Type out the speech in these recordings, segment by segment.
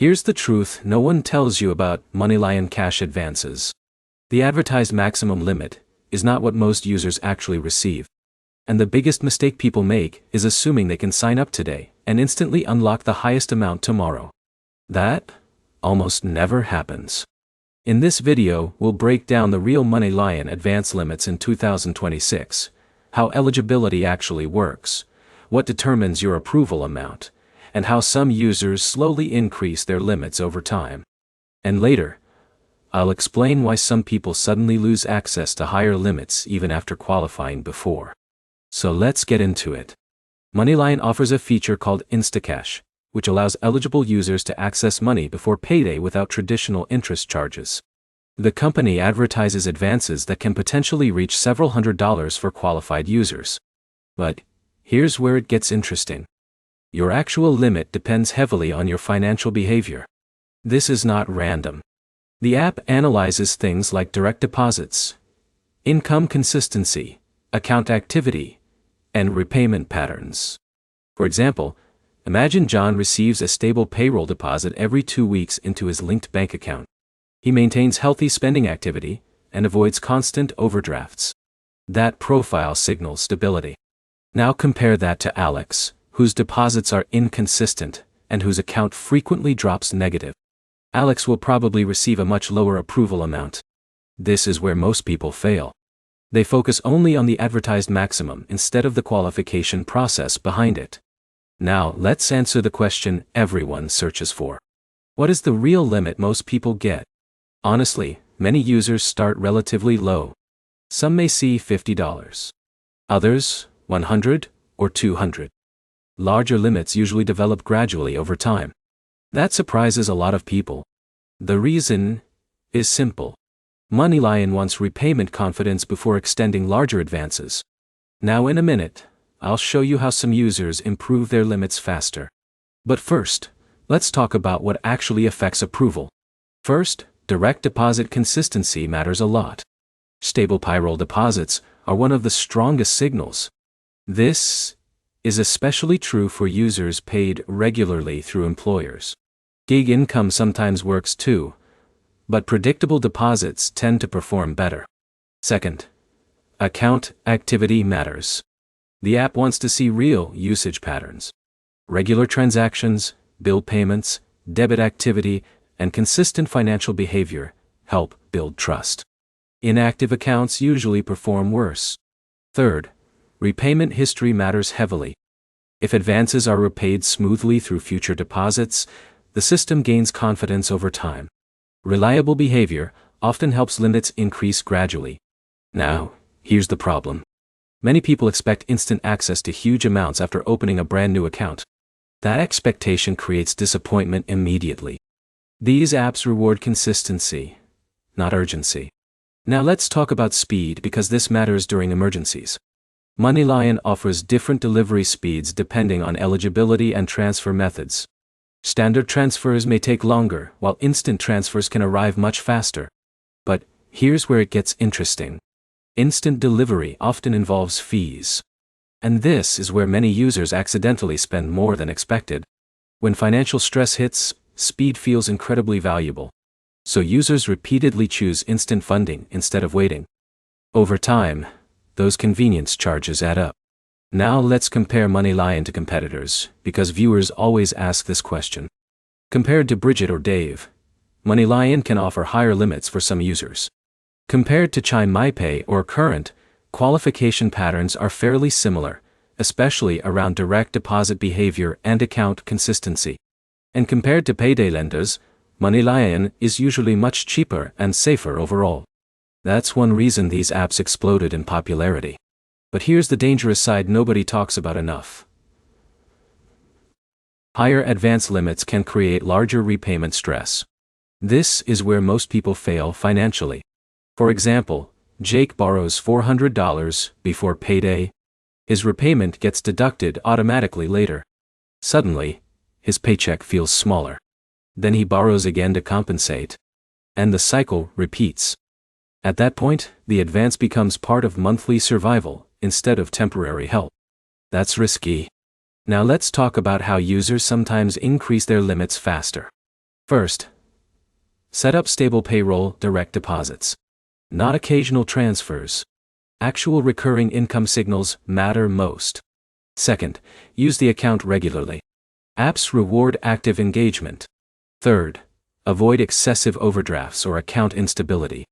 Here's the truth no one tells you about MoneyLion cash advances. The advertised maximum limit is not what most users actually receive. And the biggest mistake people make is assuming they can sign up today and instantly unlock the highest amount tomorrow. That almost never happens. In this video, we'll break down the real MoneyLion advance limits in 2026, how eligibility actually works, what determines your approval amount, and how some users slowly increase their limits over time. And later, I'll explain why some people suddenly lose access to higher limits even after qualifying before. So let's get into it. MoneyLion offers a feature called Instacash, which allows eligible users to access money before payday without traditional interest charges. The company advertises advances that can potentially reach several $100s for qualified users. But here's where it gets interesting. Your actual limit depends heavily on your financial behavior. This is not random. The app analyzes things like direct deposits, income consistency, account activity, and repayment patterns. For example, imagine John receives a stable payroll deposit every 2 weeks into his linked bank account. He maintains healthy spending activity and avoids constant overdrafts. That profile signals stability. Now compare that to Alex, whose deposits are inconsistent and whose account frequently drops negative. Alex will probably receive a much lower approval amount. This is where most people fail. They focus only on the advertised maximum instead of the qualification process behind it. Now, let's answer the question everyone searches for. What is the real limit most people get? Honestly, many users start relatively low. Some may see $50. Others, $100 or $200. Larger limits usually develop gradually over time. That surprises a lot of people. The reason is simple. MoneyLion wants repayment confidence before extending larger advances. Now in a minute, I'll show you how some users improve their limits faster. But first, let's talk about what actually affects approval. First, direct deposit consistency matters a lot. Stable payroll deposits are one of the strongest signals. This is especially true for users paid regularly through employers. Gig income sometimes works too, but predictable deposits tend to perform better. Second, account activity matters. The app wants to see real usage patterns. Regular transactions, bill payments, debit activity, and consistent financial behavior help build trust. Inactive accounts usually perform worse. Third, repayment history matters heavily. If advances are repaid smoothly through future deposits, the system gains confidence over time. Reliable behavior often helps limits increase gradually. Now, here's the problem. Many people expect instant access to huge amounts after opening a brand new account. That expectation creates disappointment immediately. These apps reward consistency, not urgency. Now let's talk about speed because this matters during emergencies. MoneyLion offers different delivery speeds depending on eligibility and transfer methods. Standard transfers may take longer, while instant transfers can arrive much faster. But here's where it gets interesting. Instant delivery often involves fees. And this is where many users accidentally spend more than expected. When financial stress hits, speed feels incredibly valuable. So users repeatedly choose instant funding instead of waiting. Over time, those convenience charges add up. Now let's compare MoneyLion to competitors, because viewers always ask this question. Compared to Bridget or Dave, MoneyLion can offer higher limits for some users. Compared to Chime MyPay or Current, qualification patterns are fairly similar, especially around direct deposit behavior and account consistency. And compared to payday lenders, MoneyLion is usually much cheaper and safer overall. That's one reason these apps exploded in popularity. But here's the dangerous side nobody talks about enough. Higher advance limits can create larger repayment stress. This is where most people fail financially. For example, Jake borrows $400 before payday. His repayment gets deducted automatically later. Suddenly, his paycheck feels smaller. Then he borrows again to compensate. And the cycle repeats. At that point, the advance becomes part of monthly survival instead of temporary help. That's risky. Now let's talk about how users sometimes increase their limits faster. First, set up stable payroll direct deposits. Not occasional transfers. Actual recurring income signals matter most. Second, use the account regularly. Apps reward active engagement. Third, avoid excessive overdrafts or account instability.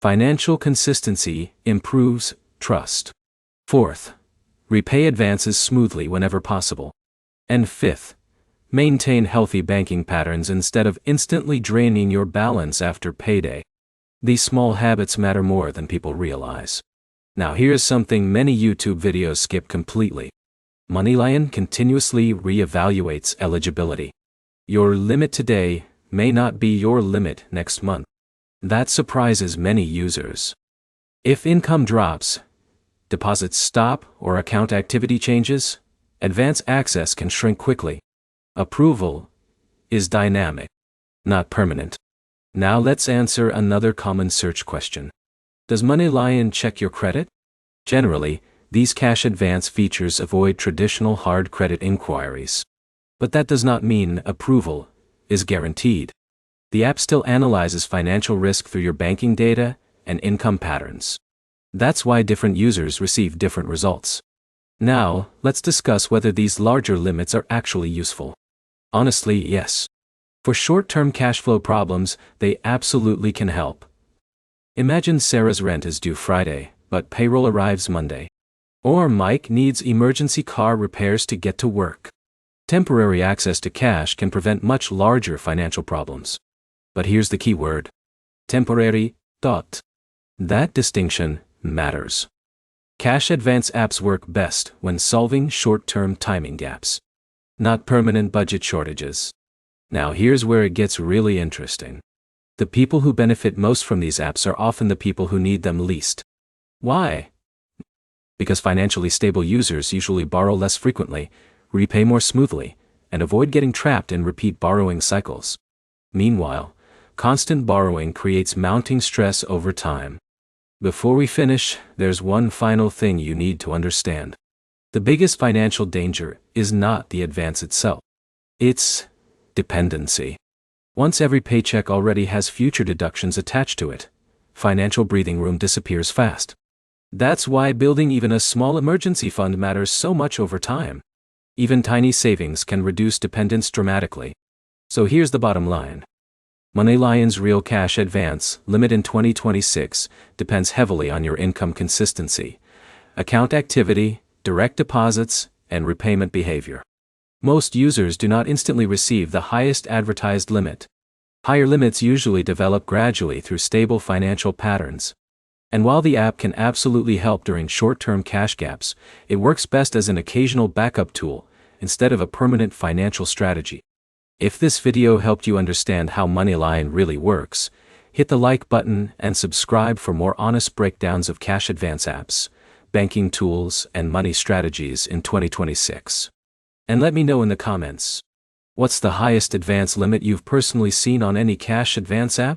Financial consistency improves trust. Fourth, repay advances smoothly whenever possible. And fifth, maintain healthy banking patterns instead of instantly draining your balance after payday. These small habits matter more than people realize. Now here's something many YouTube videos skip completely. MoneyLion continuously reevaluates eligibility. Your limit today may not be your limit next month. That surprises many users. If income drops, deposits stop, or account activity changes, advance access can shrink quickly. Approval is dynamic, not permanent. Now let's answer another common search question. Does MoneyLion check your credit? Generally, these cash advance features avoid traditional hard credit inquiries. But that does not mean approval is guaranteed. The app still analyzes financial risk through your banking data and income patterns. That's why different users receive different results. Now, let's discuss whether these larger limits are actually useful. Honestly, yes. For short-term cash flow problems, they absolutely can help. Imagine Sarah's rent is due Friday, but payroll arrives Monday. Or Mike needs emergency car repairs to get to work. Temporary access to cash can prevent much larger financial problems. But here's the key word. Temporary. That distinction matters. Cash advance apps work best when solving short-term timing gaps, not permanent budget shortages. Now here's where it gets really interesting. The people who benefit most from these apps are often the people who need them least. Why? Because financially stable users usually borrow less frequently, repay more smoothly, and avoid getting trapped in repeat borrowing cycles. Meanwhile, constant borrowing creates mounting stress over time. Before we finish, there's one final thing you need to understand. The biggest financial danger is not the advance itself. It's dependency. Once every paycheck already has future deductions attached to it, financial breathing room disappears fast. That's why building even a small emergency fund matters so much over time. Even tiny savings can reduce dependence dramatically. So here's the bottom line. MoneyLion's real cash advance limit in 2026 depends heavily on your income consistency, account activity, direct deposits, and repayment behavior. Most users do not instantly receive the highest advertised limit. Higher limits usually develop gradually through stable financial patterns. And while the app can absolutely help during short-term cash gaps, it works best as an occasional backup tool instead of a permanent financial strategy. If this video helped you understand how MoneyLion really works, hit the like button and subscribe for more honest breakdowns of cash advance apps, banking tools, and money strategies in 2026. And let me know in the comments, what's the highest advance limit you've personally seen on any cash advance app?